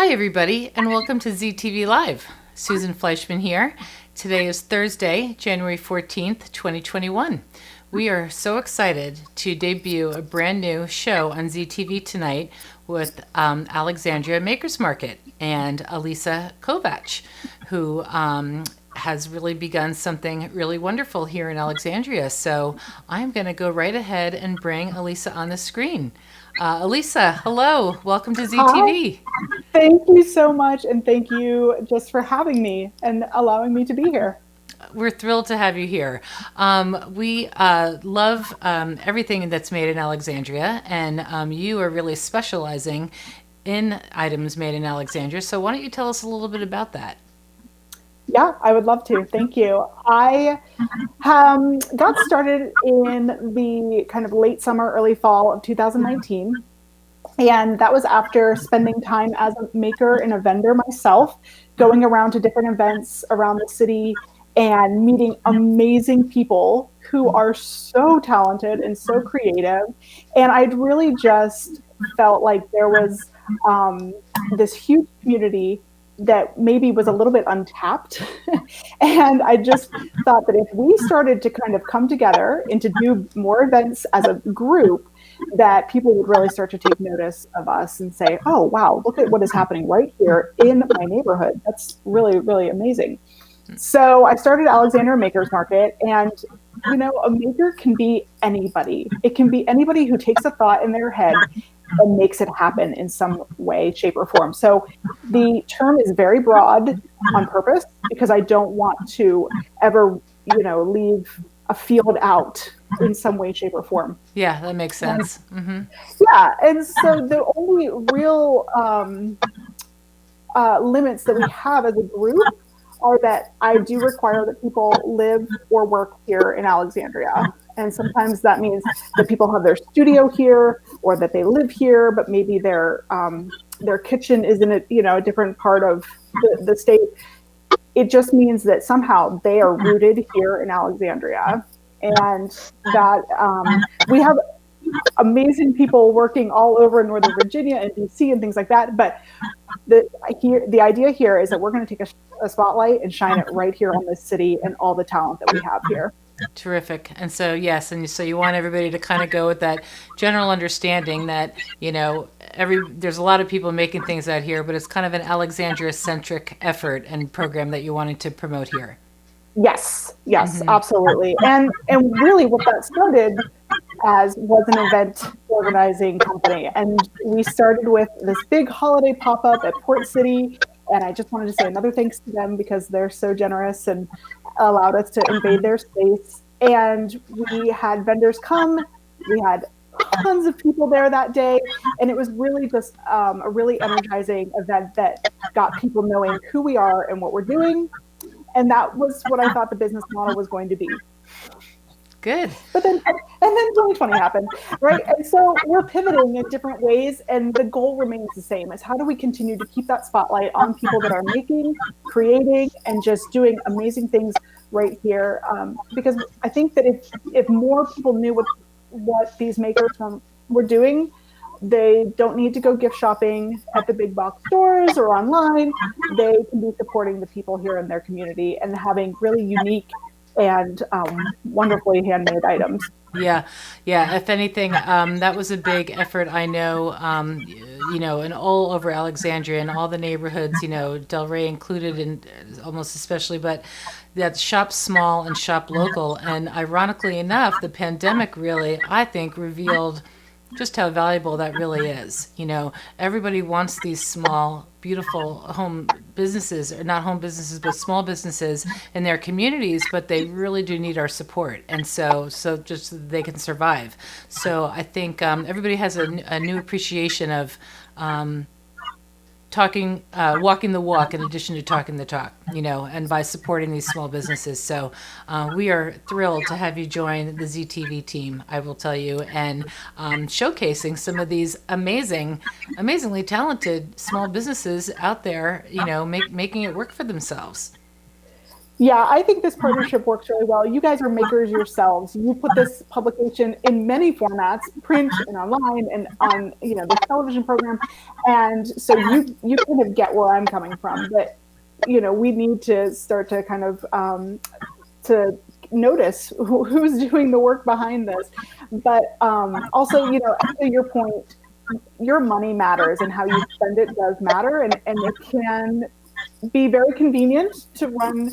Hi, everybody, and welcome to ZTV Live. Susan Fleischman here. Today is Thursday, January 14th, 2021. We are so excited to debut a brand new show on ZTV tonight with Alexandria Makers Market and Alyssa Kovach, who has really begun something really wonderful here in Alexandria. So I'm going to go right ahead and bring Alyssa on the screen. Alyssa, hello. Welcome to Hi, ZTV. thank you so much. And thank you just for having me and allowing me to be here. We're thrilled to have you here. We love everything that's made in Alexandria, and you are really specializing in items made in Alexandria. So, why don't you tell us a little bit about that? Yeah, I would love to. Thank you. I got started in the kind of late summer, early fall of 2019. And that was after spending time as a maker and a vendor myself, going around to different events around the city and meeting amazing people who are so talented and so creative. And I'd really just felt like there was this huge community that maybe was a little bit untapped. And I just thought that if we started to kind of come together and to do more events as a group, that people would really start to take notice of us and say, oh, wow, look at what is happening right here in my neighborhood. That's really, really amazing. So I started Alexandria Makers Market, and a maker can be anybody. It can be anybody who takes a thought in their head and makes it happen in some way, shape, or form. So the term is very broad on purpose because I don't want to ever, leave a field out in some way, shape, or form. Yeah, that makes And sense. Hmm. yeah, and so the only real limits that we have as a group are that I do require that people live or work here in Alexandria. And sometimes that means that people have their studio here or that they live here, but maybe their kitchen is in a different part of the state. It just means that somehow they are rooted here in Alexandria, and that we have amazing people working all over Northern Virginia and DC and things like that. But the idea here is that we're going to take a spotlight and shine it right here on this city and all the talent that we have here. Terrific. And so, yes, and so you want everybody to kind of go with that general understanding that, there's a lot of people making things out here, but it's kind of an Alexandria centric effort and program that you wanted to promote here. Yes, absolutely. And really what that started as was an event organizing company. And we started with this big holiday pop-up at Port City. And I just wanted to say another thanks to them because they're so generous and allowed us to invade their space. And we had vendors come. We had tons of people there that day. And it was really just a really energizing event that got people knowing who we are and what we're doing. And that was what I thought the business model was going to be. Good. But then 2020 happened, right? And so we're pivoting in different ways, and the goal remains the same: is how do we continue to keep that spotlight on people that are making, creating, and just doing amazing things right here? Because I think that if more people knew what these makers were doing, they don't need to go gift shopping at the big box stores or online. They can be supporting the people here in their community and having really unique and wonderfully handmade items. Yeah, yeah. If anything, that was a big effort. I know, and all over Alexandria and all the neighborhoods, Delray included, and almost especially, but that shop small and shop local. And ironically enough, the pandemic really, I think, revealed just how valuable that really is. Everybody wants these small, beautiful home businesses, or not home businesses, but small businesses in their communities, but they really do need our support. And so just so they can survive. So I think everybody has a new appreciation of walking the walk in addition to talking the talk, and by supporting these small businesses. So we are thrilled to have you join the ZTV team, I will tell you, and showcasing some of these amazingly talented small businesses out there, making it work for themselves. Yeah, I think this partnership works really well. You guys are makers yourselves. You put this publication in many formats, print and online and on, this television program. And so you kind of get where I'm coming from, but we need to start to kind of to notice who's doing the work behind this. But also, to your point, your money matters and how you spend it does matter. And it can be very convenient to run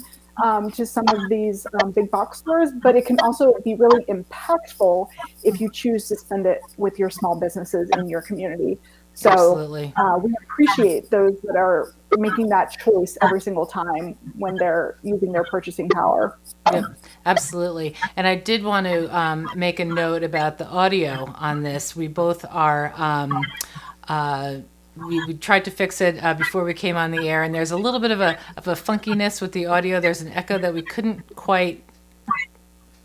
to some of these big box stores, but it can also be really impactful if you choose to spend it with your small businesses in your community. So Absolutely. we appreciate those that are making that choice every single time when they're using their purchasing power. Yep, absolutely. And I did want to make a note about the audio on this. We both are. Uh, we tried to fix it before we came on the air, and there's a little bit of a funkiness with the audio. There's an echo that we couldn't quite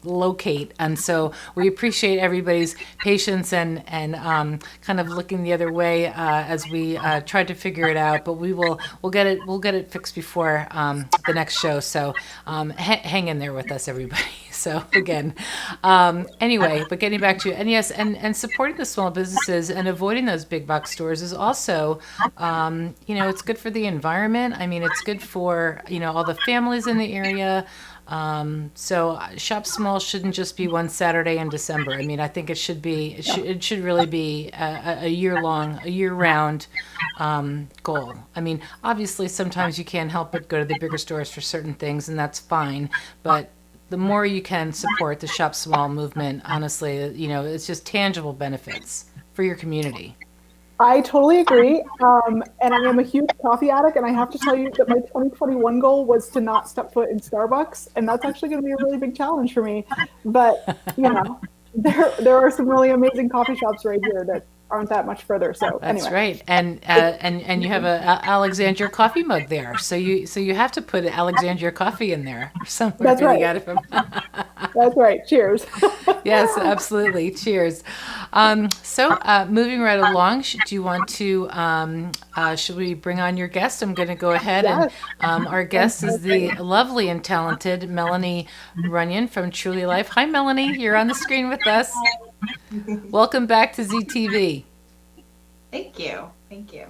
locate, and so we appreciate everybody's patience and kind of looking the other way as we tried to figure it out. But we'll get it fixed before the next show. So hang in there with us, everybody. So again, anyway, but getting back to you, and yes, and supporting the small businesses and avoiding those big box stores is also, it's good for the environment. I mean, it's good for all the families in the area. So shop small shouldn't just be one Saturday in December. I mean, I think it should really be a year round goal. I mean, obviously sometimes you can't help but go to the bigger stores for certain things, and that's fine. But the more you can support the shop small movement, honestly, it's just tangible benefits for your community. I totally agree. And I am a huge coffee addict. And I have to tell you that my 2021 goal was to not step foot in Starbucks. And that's actually going to be a really big challenge for me. But, there are some really amazing coffee shops right here that aren't that much further. So That's anyway, right, and you have a Alexandria coffee mug there, so you have to put Alexandria coffee in there somewhere that's where you right. got it from. That's right. Cheers. Yes, absolutely. Cheers. So moving right along, do you want to? Should we bring on your guest? I'm going to go ahead and Yes. our I'm guest so is the excited. lovely and talented Mellenie Runion from Truly-Life. Hi, Mellenie. You're on the screen with us. Welcome back to ZTV. Thank you. Thank you.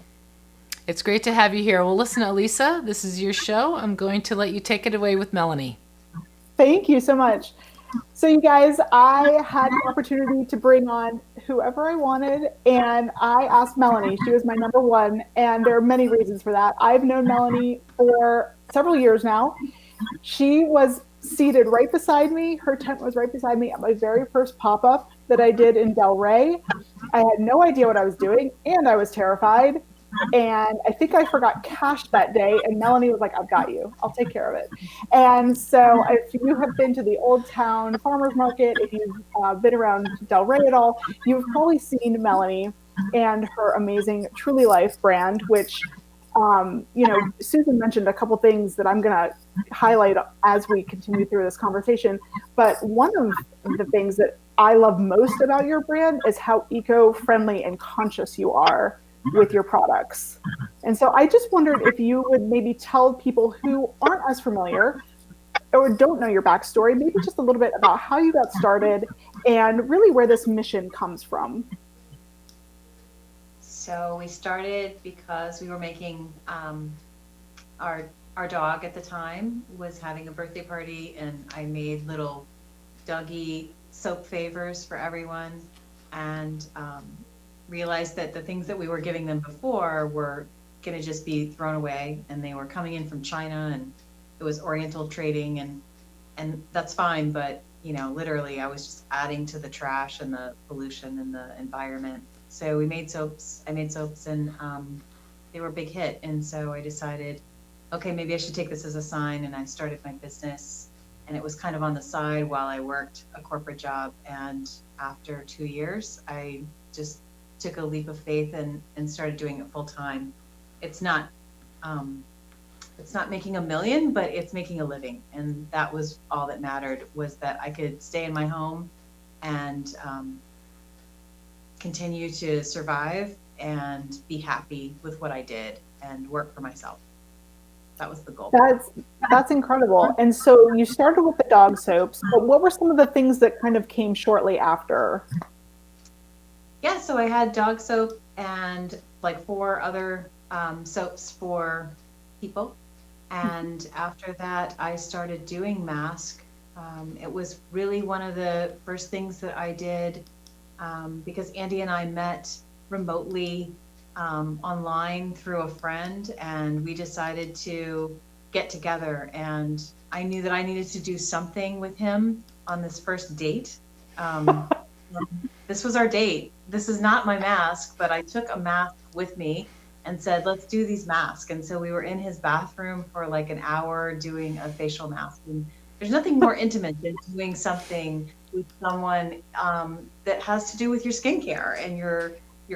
It's great to have you here. Well, listen, Alyssa, this is your show. I'm going to let you take it away with Mellenie. Thank you so much. So, you guys, I had the opportunity to bring on whoever I wanted, and I asked Mellenie. She was my number one, and there are many reasons for that. I've known Mellenie for several years now. She was seated right beside me. Her tent was right beside me at my very first pop up that I did in Delray. I had no idea what I was doing, and I was terrified. And I think I forgot cash that day. And Mellenie was like, I've got you. I'll take care of it. And so if you have been to the Old Town Farmers Market, if you've been around Delray at all, you've probably seen Mellenie and her amazing Truly-Life brand, which Susan mentioned a couple things that I'm going to highlight as we continue through this conversation. But one of the things that I love most about your brand is how eco-friendly and conscious you are with your products. And so I just wondered if you would maybe tell people who aren't as familiar or don't know your backstory, maybe just a little bit about how you got started and really where this mission comes from. So we started because we were making our dog at the time was having a birthday party, and I made little Dougie soap favors for everyone, and realized that the things that we were giving them before were going to just be thrown away, and they were coming in from China, and it was Oriental trading, and that's fine, but literally I was just adding to the trash and the pollution in the environment. So we made soaps. I made soaps, and they were a big hit. And so I decided, okay, maybe I should take this as a sign, and I started my business. And it was kind of on the side while I worked a corporate job. And after 2 years, I just took a leap of faith and started doing it full time. It's not making a million, but it's making a living. And that was all that mattered, was that I could stay in my home and continue to survive and be happy with what I did and work for myself. That was the goal. That's incredible. And so you started with the dog soaps, but what were some of the things that kind of came shortly after? Yeah, so I had dog soap and like 4 other soaps for people. And after that, I started doing mask. It was really one of the first things that I did because Andy and I met remotely online through a friend, and we decided to get together. And I knew that I needed to do something with him on this first date. Um, this was our date. This is not my mask, but I took a mask with me and said, let's do these masks. And so we were in his bathroom for like an hour doing a facial mask. And there's nothing more intimate than doing something with someone that has to do with your skincare and your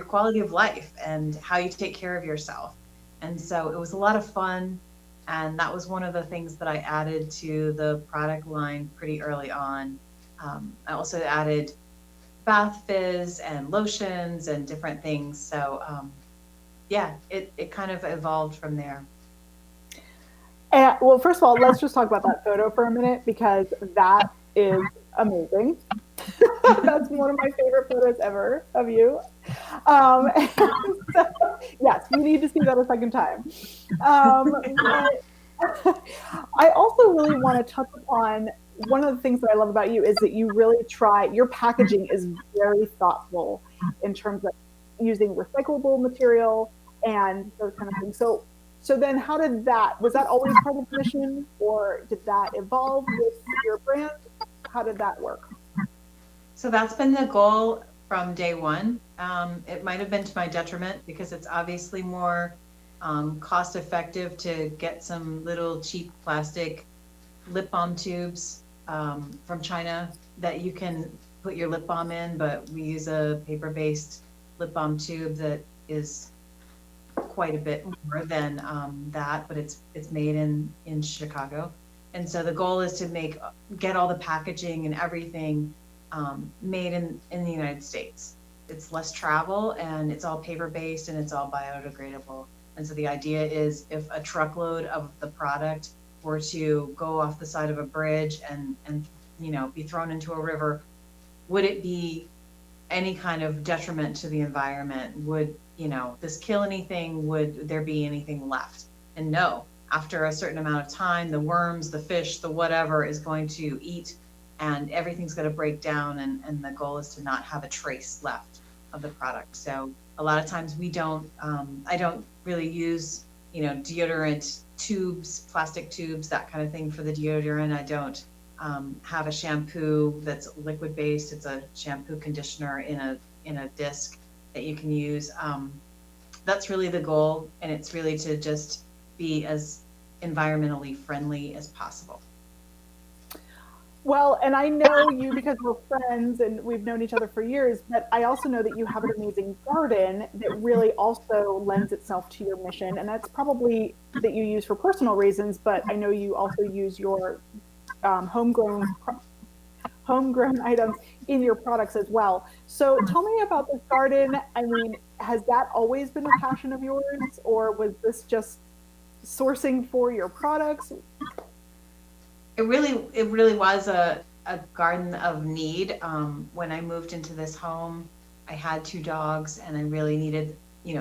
quality of life and how you take care of yourself. And so it was a lot of fun. And that was one of the things that I added to the product line pretty early on. I also added bath fizz and lotions and different things. So yeah, it kind of evolved from there. And, well, first of all, let's just talk about that photo for a minute because that is amazing. That's one of my favorite photos ever of you. So, yes, we need to see that a second time. But I also really want to touch upon one of the things that I love about you is that you really try, your packaging is very thoughtful in terms of using recyclable material and those kind of things. So then how did that, was that always part of the mission or did that evolve with your brand? How did that work? So that's been the goal from day one. It might have been to my detriment because it's obviously more cost effective to get some little cheap plastic lip balm tubes from China that you can put your lip balm in, but we use a paper-based lip balm tube that is quite a bit more than that, but it's made in Chicago. And so the goal is to get all the packaging and everything made in the United States. It's less travel and it's all paper-based and it's all biodegradable. And so the idea is if a truckload of the product were to go off the side of a bridge and be thrown into a river, would it be any kind of detriment to the environment? Would this kill anything? Would there be anything left? And no, after a certain amount of time, the worms, the fish, the whatever is going to eat and everything's going to break down. And the goal is to not have a trace left of the product. So a lot of times I don't really use, deodorant tubes, plastic tubes, that kind of thing for the deodorant. I don't have a shampoo that's liquid based. It's a shampoo conditioner in a disc that you can use. That's really the goal. And it's really to just be as environmentally friendly as possible. Well, and I know you because we're friends and we've known each other for years, but I also know that you have an amazing garden that really also lends itself to your mission. And that's probably that you use for personal reasons, but I know you also use your homegrown items in your products as well. So tell me about this garden. I mean, has that always been a passion of yours, or was this just sourcing for your products? It really was a garden of need. When I moved into this home, I had 2 dogs and I really needed,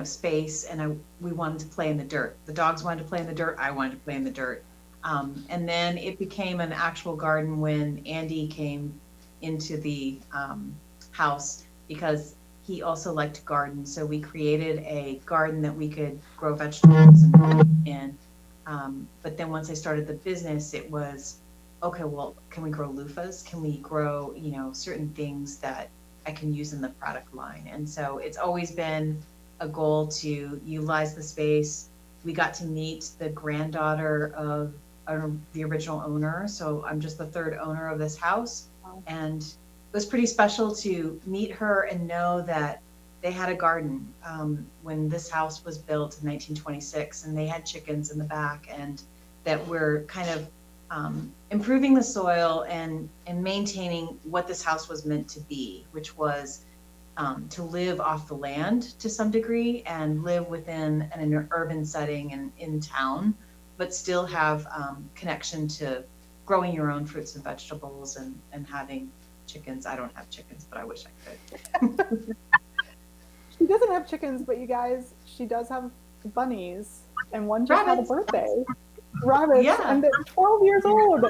space, and we wanted to play in the dirt. The dogs wanted to play in the dirt. I wanted to play in the dirt. And then it became an actual garden when Andy came into the house because he also liked to garden. So we created a garden that we could grow vegetables and food in. But then once I started the business, it was, okay, well, can we grow loofahs? Can we grow, certain things that I can use in the product line? And so it's always been a goal to utilize the space. We got to meet the granddaughter of the original owner. So I'm just the 3rd owner of this house. And it was pretty special to meet her and know that they had a garden when this house was built in 1926, and they had chickens in the back, and that we're kind of improving the soil and maintaining what this house was meant to be, which was to live off the land to some degree and live within an urban setting and in town. but still have connection to growing your own fruits and vegetables and having chickens. I don't have chickens, but I wish I could. She doesn't have chickens, but you guys, she does have bunnies, and one just had a Rabbits. birthday. Rabbits, Yeah. and they're 12 years old.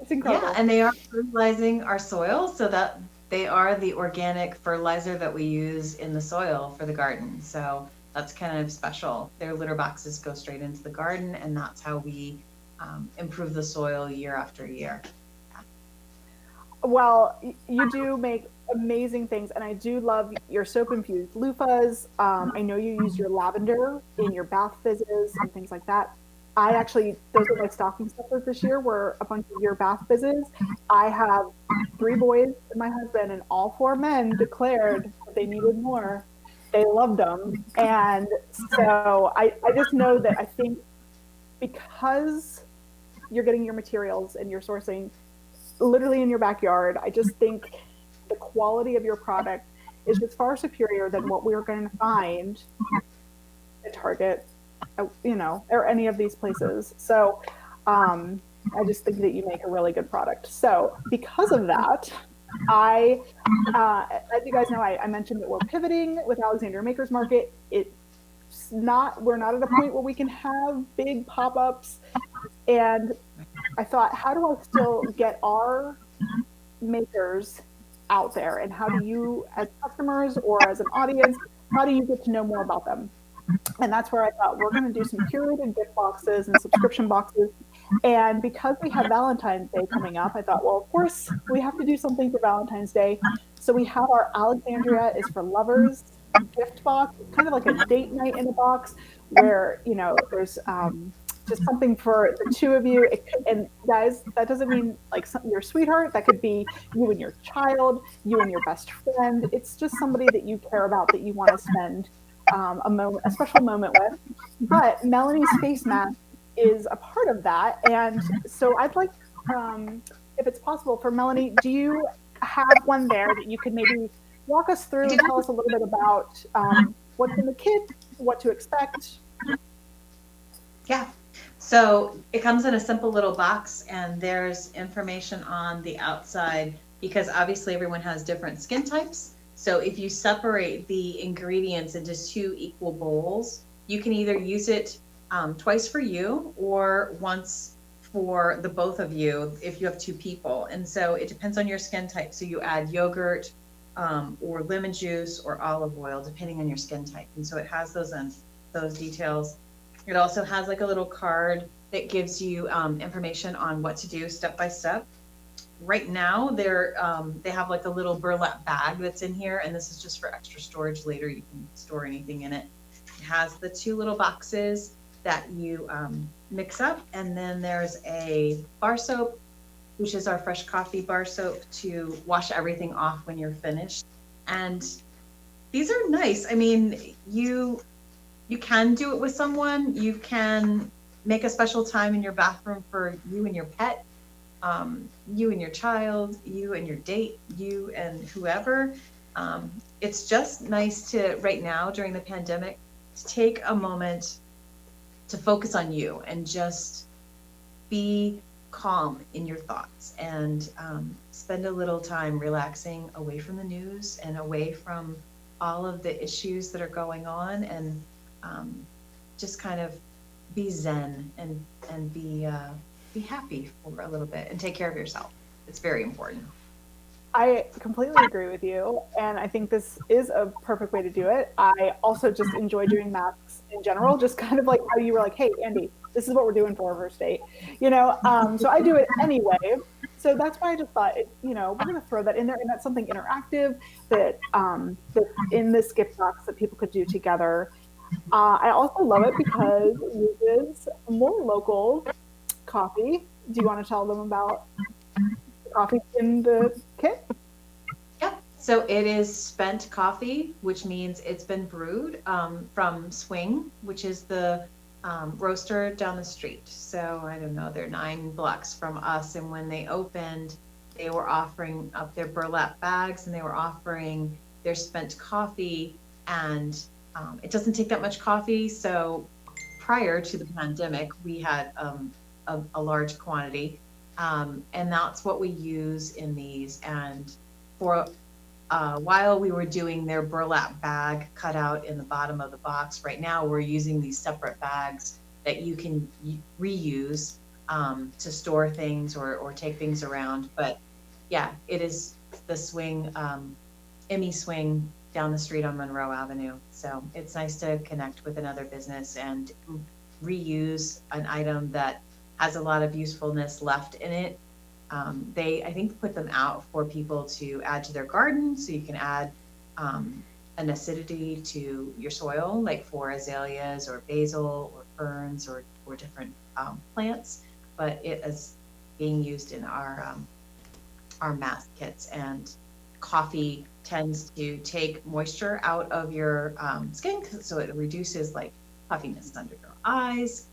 It's Yeah, incredible. and they are fertilizing our soil so that they are the organic fertilizer that we use in the soil for the garden. So that's kind of special. Their litter boxes go straight into the garden, and that's how we improve the soil year after year. Well, you do make amazing things, and I do love your soap infused loofahs. I know you use your lavender in your bath fizzes and things like that. I actually, those are my stocking stuffers this year, were a bunch of your bath fizzes. I have 3 boys and my husband, and all 4 men declared that they needed more. They loved them. And so I just know that I think because you're getting your materials and you're sourcing literally in your backyard, I just think the quality of your product is just far superior than what we're going to find at Target, or any of these places. So I just think that you make a really good product. So because of that, as you guys know, I mentioned that we're pivoting with Alexandria Makers Market. We're not at a point where we can have big pop-ups, and I thought, how do I still get our makers out there, and how do you, as customers or as an audience, how do you get to know more about them? And that's where I thought we're going to do some curated gift boxes and subscription boxes. And because we have Valentine's Day coming up, I thought, well, of course, we have to do something for Valentine's Day. So we have our Alexandria is for Lovers gift box. It's kind of like a date night in a box where, there's just something for the 2 of you. And guys, that doesn't mean like your sweetheart. That could be you and your child, you and your best friend. It's just somebody that you care about, that you want to spend a special moment with. But Melanie's face mask is a part of that. And so I'd like, if it's possible for Mellenie, do you have one there that you could maybe walk us through and tell us a little bit about what's in the kit, what to expect? Yeah. So it comes in a simple little box, and there's information on the outside because obviously everyone has different skin types. So if you separate the ingredients into 2 equal bowls, you can either use it twice for you or once for the both of you if you have 2 people. And so it depends on your skin type. So you add yogurt or lemon juice or olive oil, depending on your skin type. And so it has those details. It also has like a little card that gives you information on what to do step by step. Right now, they have like a little burlap bag that's in here, and this is just for extra storage later. You can store anything in it. It has the 2 little boxes that you mix up, and then there's a bar soap, which is our fresh coffee bar soap to wash everything off when you're finished. And these are nice. I mean, you can do it with someone. You can make a special time in your bathroom for you and your pet, you and your child, you and your date, you and whoever. It's just nice to, right now during the pandemic, to take a moment to focus on you and just be calm in your thoughts and spend a little time relaxing away from the news and away from all of the issues that are going on, and just kind of be zen and be happy for a little bit and take care of yourself. It's very important. I completely agree with you, and I think this is a perfect way to do it. I also just enjoy doing masks in general, just kind of like how you were like, hey, Andy, this is what we're doing for our first date, so I do it anyway. So that's why I just thought, we're going to throw that in there, and that's something interactive that that's in this gift box that people could do together. I also love it because it uses more local coffee. Do you want to tell them about the coffee in the kit? Yeah. So it is spent coffee, which means it's been brewed from Swing, which is the roaster down the street. So I don't know, they're 9 blocks from us. And when they opened, they were offering up their burlap bags, and they were offering their spent coffee. And it doesn't take that much coffee. So prior to the pandemic, we had a large quantity, and that's what we use in these. And for while we were doing their burlap bag cut out in the bottom of the box, right now we're using these separate bags that you can reuse to store things or take things around. But yeah, it is the swing, Emmy Swing down the street on Monroe Avenue. So it's nice to connect with another business and reuse an item that has a lot of usefulness left in it. They, I think, put them out for people to add to their garden, so you can add an acidity to your soil, like for azaleas or basil or ferns or different plants. But it is being used in our mask kits. And coffee tends to take moisture out of your skin, so it reduces like puffiness under your eyes.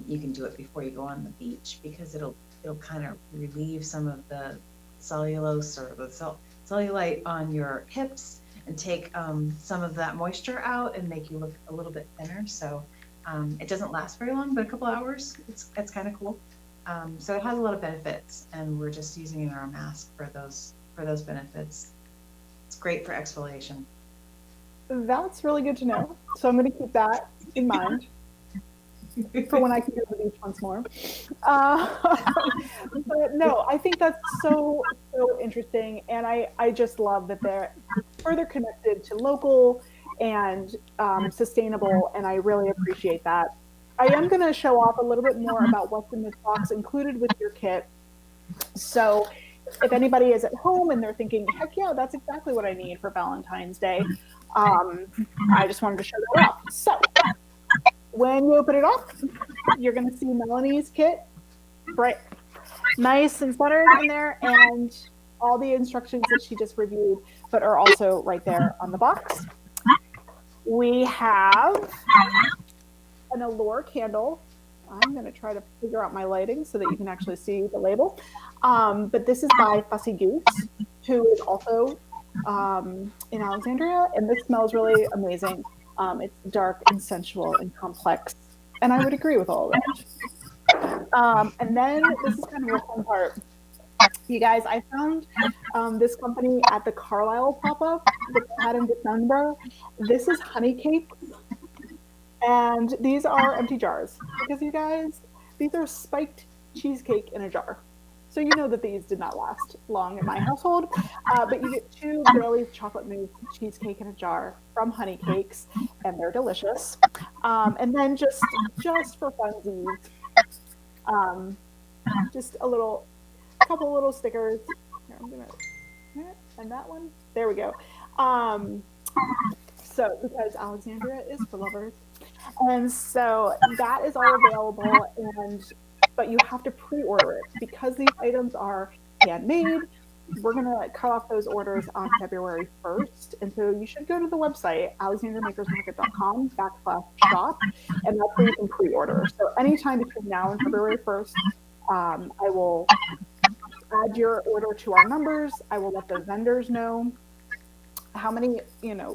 You can do it before you go on the beach because it'll kind of relieve some of the cellulose or the cellulite on your hips and take some of that moisture out and make you look a little bit thinner. So it doesn't last very long, but a couple hours. It's kind of cool. So it has a lot of benefits, and we're just using it in our mask for those benefits. It's great for exfoliation. That's really good to know. So I'm going to keep that in mind for when I can go to the beach once more. But no, I think that's so interesting. And I just love that they're further connected to local and sustainable. And I really appreciate that. I am going to show off a little bit more about what's in this box included with your kit. So if anybody is at home and they're thinking, heck yeah, that's exactly what I need for Valentine's Day, I just wanted to show that off. So when you open it up, you're going to see Mellenie's kit, right, nice and centered in there, and all the instructions that she just reviewed, but are also right there on the box. We have an Allure candle. I'm going to try to figure out my lighting so that you can actually see the label. But this is by Fussy Goose, who is also in Alexandria, and this smells really amazing. It's dark and sensual and complex, and I would agree with all of that. And then this is kind of a fun part. You guys, I found this company at the Carlisle pop-up that they had in December. This is Honey Cakes, and these are empty jars because, you guys, these are spiked cheesecake in a jar. So you know that these did not last long in my household, but you get 2 girly chocolate mousse cheesecake in a jar from Honey Cakes, and they're delicious. And then just for funsies, just a couple little stickers. Here, I'm gonna, and that one, there we go. So because Alexandria is for lovers, and so that is all available, but you have to pre-order it because these items are handmade. We're going to cut off those orders on February 1st. And so you should go to the website, alexandriamakersmarket.com/shop, and that's where you can pre-order. So anytime between now and February 1st, I will add your order to our numbers. I will let the vendors know how many,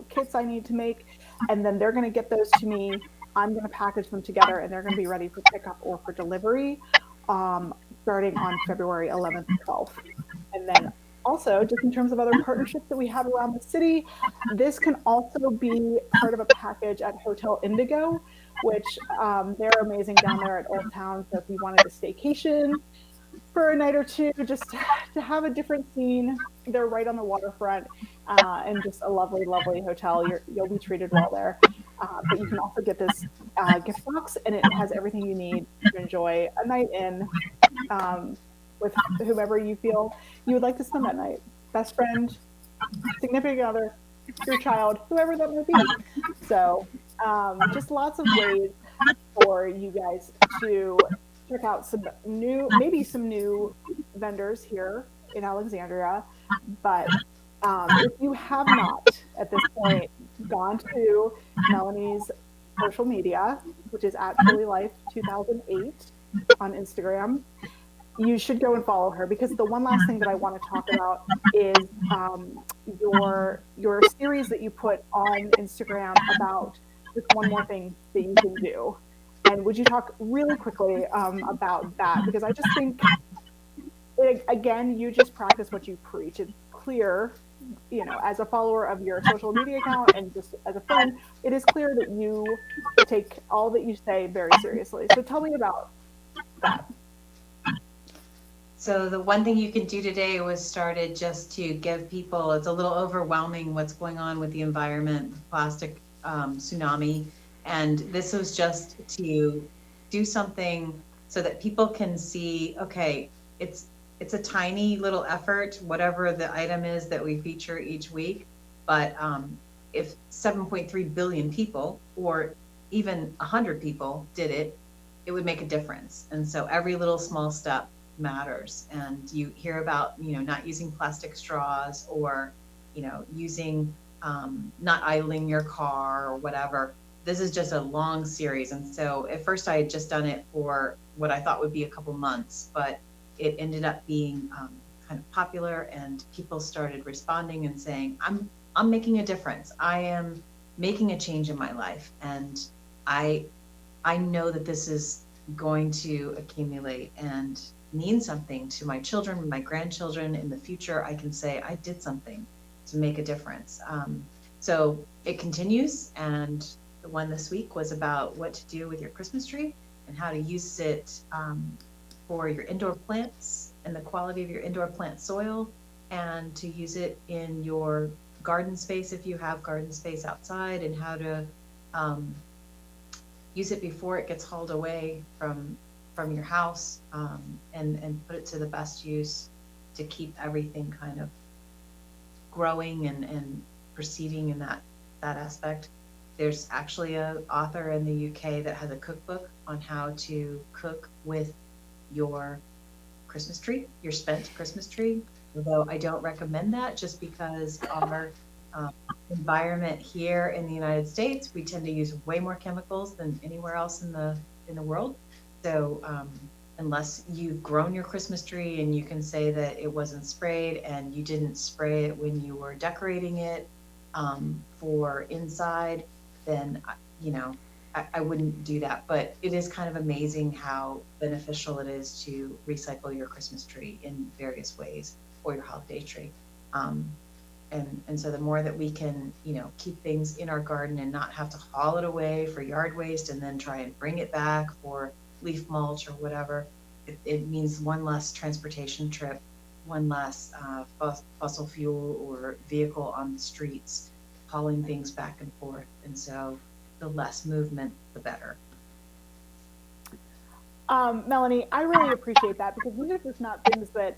kits I need to make, and then they're going to get those to me. I'm going to package them together, and they're going to be ready for pickup or for delivery starting on February 11th and 12th. And then also, just in terms of other partnerships that we have around the city, this can also be part of a package at Hotel Indigo, which they're amazing down there at Old Town. So if you wanted a staycation for a night or two, just to have a different scene, they're right on the waterfront, and just a lovely, lovely hotel. You'll be treated well there. But you can also get this gift box, and it has everything you need to enjoy a night in with whomever you feel you would like to spend that night. Best friend, significant other, your child, whoever that may be. So just lots of ways for you guys to check out some new vendors here in Alexandria. But if you have not at this point gone to Mellenie's social media, which is at Truly-Life 2008 on Instagram, you should go and follow her, because the one last thing that I want to talk about is your series that you put on Instagram about just one more thing that you can do. And would you talk really quickly about that? Because I just think, again, you just practice what you preach. It's clear, as a follower of your social media account and just as a friend, it is clear that you take all that you say very seriously. So tell me about that. So the one thing you can do today was started just to give people, it's a little overwhelming what's going on with the environment, plastic tsunami. And this was just to do something so that people can see, okay, it's a tiny little effort, whatever the item is that we feature each week. But if 7.3 billion people, or even 100 people did it, it would make a difference. And so every little small step matters. And you hear about, not using plastic straws, or, using, not idling your car or whatever. This is just a long series. And so at first I had just done it for what I thought would be a couple months, but it ended up being kind of popular, and people started responding and saying, I'm making a difference. I am making a change in my life. And I know that this is going to accumulate and mean something to my children, my grandchildren. In the future, I can say I did something to make a difference. So it continues, and the one this week was about what to do with your Christmas tree and how to use it for your indoor plants and the quality of your indoor plant soil, and to use it in your garden space if you have garden space outside, and how to use it before it gets hauled away from your house, and put it to the best use to keep everything kind of growing and proceeding in that aspect. There's actually an author in the UK that has a cookbook on how to cook with your Christmas tree, your spent Christmas tree. Although I don't recommend that, just because our environment here in the United States, we tend to use way more chemicals than anywhere else in the world. So unless you've grown your Christmas tree and you can say that it wasn't sprayed, and you didn't spray it when you were decorating it for inside, then I wouldn't do that. But it is kind of amazing how beneficial it is to recycle your Christmas tree in various ways, or your holiday tree. And so the more that we can, keep things in our garden and not have to haul it away for yard waste and then try and bring it back for leaf mulch or whatever, it means one less transportation trip, one less fossil fuel or vehicle on the streets, hauling things back and forth. And so the less movement, the better. Mellenie, I really appreciate that, because these are just not things that,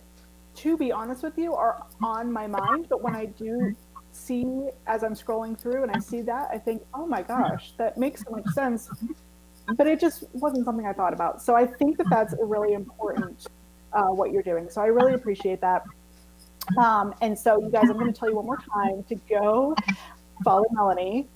to be honest with you, are on my mind. But when I do see, as I'm scrolling through and I see that, I think, oh my gosh, that makes so much sense. But it just wasn't something I thought about. So I think that that's a really important what you're doing. So I really appreciate that. And so, you guys, I'm going to tell you one more time to go follow Mellenie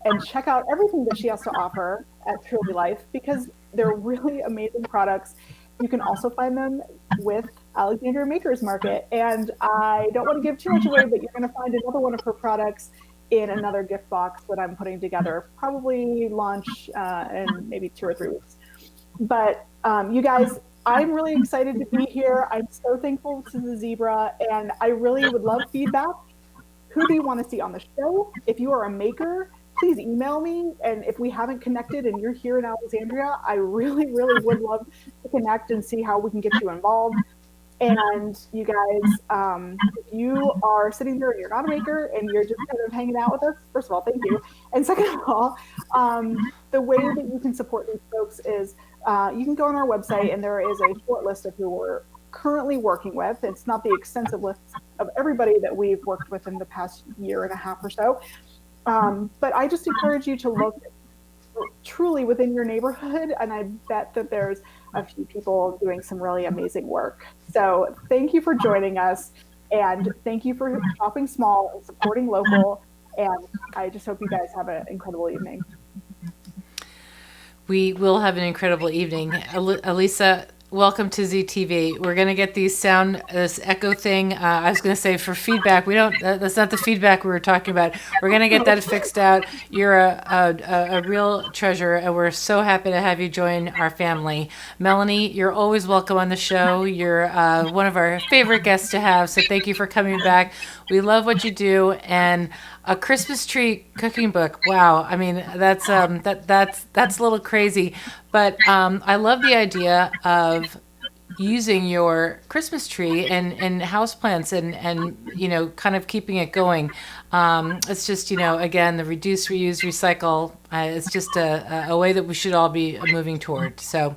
and check out everything that she has to offer at Truly-Life, because they're really amazing products. You can also find them with Alexandria Makers Market. And I don't want to give too much away, but you're going to find another one of her products in another gift box that I'm putting together, probably launch in maybe 2 or 3 weeks. But you guys, I'm really excited to be here. I'm so thankful to the Zebra, and I really would love feedback. Who do you want to see on the show? If you are a maker, please email me. And if we haven't connected and you're here in Alexandria, I really, really would love to connect and see how we can get you involved. And you guys, if you are sitting there and you're not a maker and you're just kind of hanging out with us, first of all, thank you. And second of all, the way that you can support these folks is you can go on our website, and there is a short list of who we're currently working with. It's not the extensive list of everybody that we've worked with in the past year and a half or so. But I just encourage you to look truly within your neighborhood, and I bet that there's a few people doing some really amazing work. So thank you for joining us, and thank you for shopping small and supporting local, and I just hope you guys have an incredible evening. We will have an incredible evening. Alyssa, welcome to ZTV. We're going to get this echo thing. I was going to say for feedback, that's not the feedback we were talking about. We're going to get that fixed out. You're a real treasure, and we're so happy to have you join our family. Mellenie, you're always welcome on the show. You're one of our favorite guests to have, so thank you for coming back. We love what you do, and a Christmas tree cooking book. Wow. I mean, that's a little crazy, but I love the idea of using your Christmas tree and houseplants and kind of keeping it going. It's just, again, the reduce, reuse, recycle. It's just a way that we should all be moving toward. So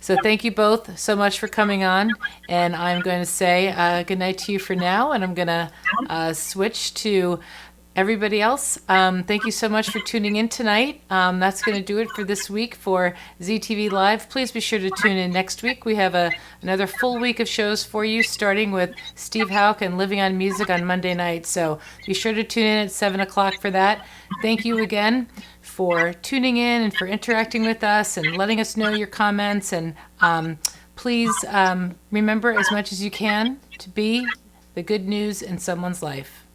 thank you both so much for coming on. And I'm going to say good night to you for now. And I'm going to switch to everybody else. Thank you so much for tuning in tonight. That's going to do it for this week for ZTV Live. Please be sure to tune in next week. We have another full week of shows for you, starting with Steve Houck and Living on Music on Monday night. So be sure to tune in at 7 o'clock for that. Thank you again for tuning in and for interacting with us and letting us know your comments. And please remember as much as you can to be the good news in someone's life.